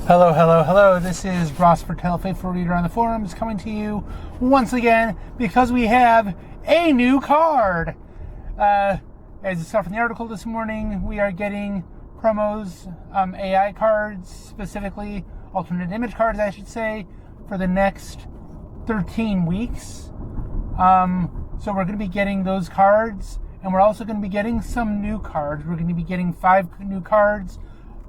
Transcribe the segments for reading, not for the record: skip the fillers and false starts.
Hello, hello, hello. This is Ross Bertel, faithful reader on the forums, coming to you once again because we have a new card. As you saw from the article this morning, we are getting promos, AI cards, specifically alternate image cards, I should say, for the next 13 weeks. So we're going to be getting those cards, and we're also going to be getting some new cards. We're going to be getting 5 new cards,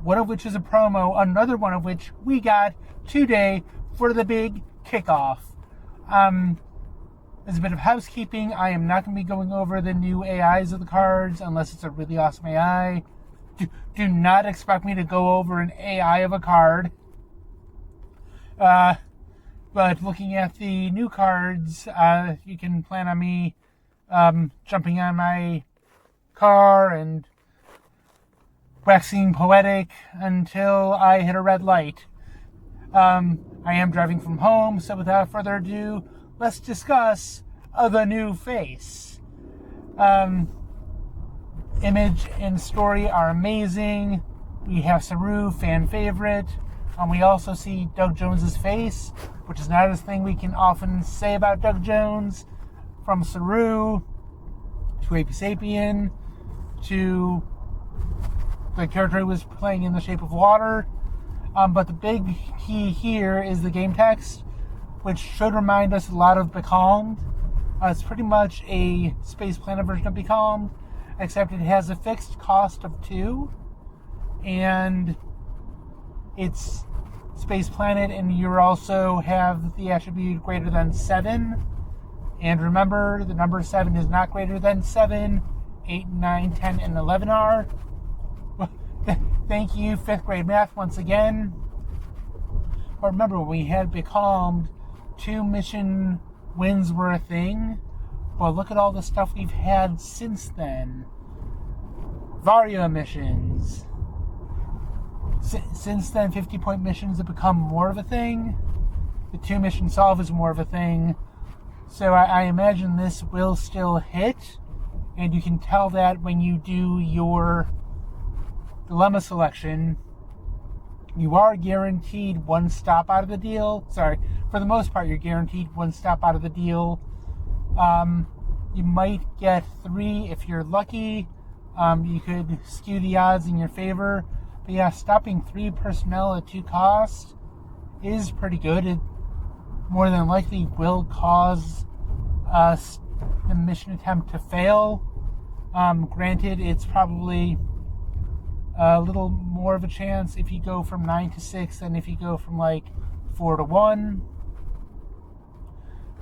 one of which is a promo, another one of which we got today for the big kickoff. As a bit of housekeeping, I am not going to be going over the new AIs of the cards unless it's a really awesome AI. Do not expect me to go over an AI of a card. But looking at the new cards, you can plan on me jumping on my car and waxing poetic until I hit a red light. I am driving from home, so without further ado, let's discuss the new face. Image and story are amazing. We have Saru, fan favorite. We also see Doug Jones's face, which is not a thing we can often say about Doug Jones. From Saru to Ape Sapien to the character he was playing in The Shape of Water. But the big key here is the game text, which should remind us a lot of Becalmed. It's pretty much a Space Planet version of Becalmed, except it has a fixed cost of 2, and it's Space Planet, and you also have the attribute greater than 7. And remember, the number 7 is not greater than 7. 8, 9, 10, and 11 are. Thank you, 5th grade math once again. But remember, when we had Becalmed, 2 mission wins were a thing. Well, look at all the stuff we've had since then. Vario missions. Since then, 50-point missions have become more of a thing. The 2-mission solve is more of a thing. So I imagine this will still hit. And you can tell that when you do your dilemma selection. You are guaranteed 1 stop out of the deal. Sorry, for the most part, you're guaranteed 1 stop out of the deal. You might get 3 if you're lucky. You could skew the odds in your favor. But yeah, stopping 3 personnel at 2 costs is pretty good. It more than likely will cause the mission attempt to fail. Granted, it's probably a little more of a chance if you go from 9 to 6 than if you go from 4 to 1.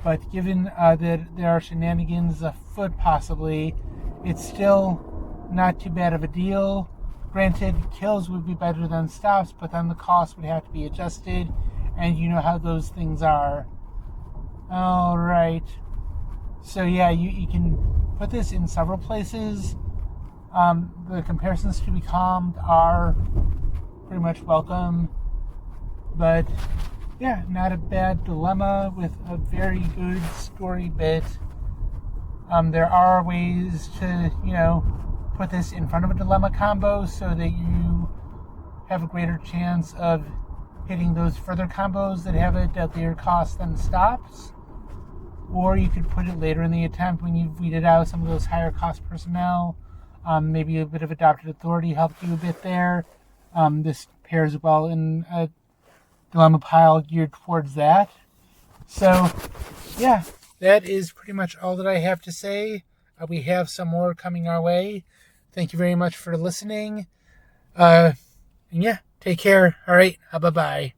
But given that there are shenanigans afoot possibly, it's still not too bad of a deal. Granted, kills would be better than stops, but then the cost would have to be adjusted, and you know how those things are. Alright. So yeah, you can put this in several places. The comparisons to Becalmed are pretty much welcome. But yeah, not a bad dilemma with a very good story bit. There are ways to, put this in front of a dilemma combo so that you have a greater chance of hitting those further combos that have a deadlier cost than stops. Or you could put it later in the attempt when you've weeded out some of those higher cost personnel. Maybe a bit of adopted authority helped you a bit there. This pairs well in a dilemma pile geared towards that. So, yeah, that is pretty much all that I have to say. We have some more coming our way. Thank you very much for listening. And yeah, take care. All right, bye-bye.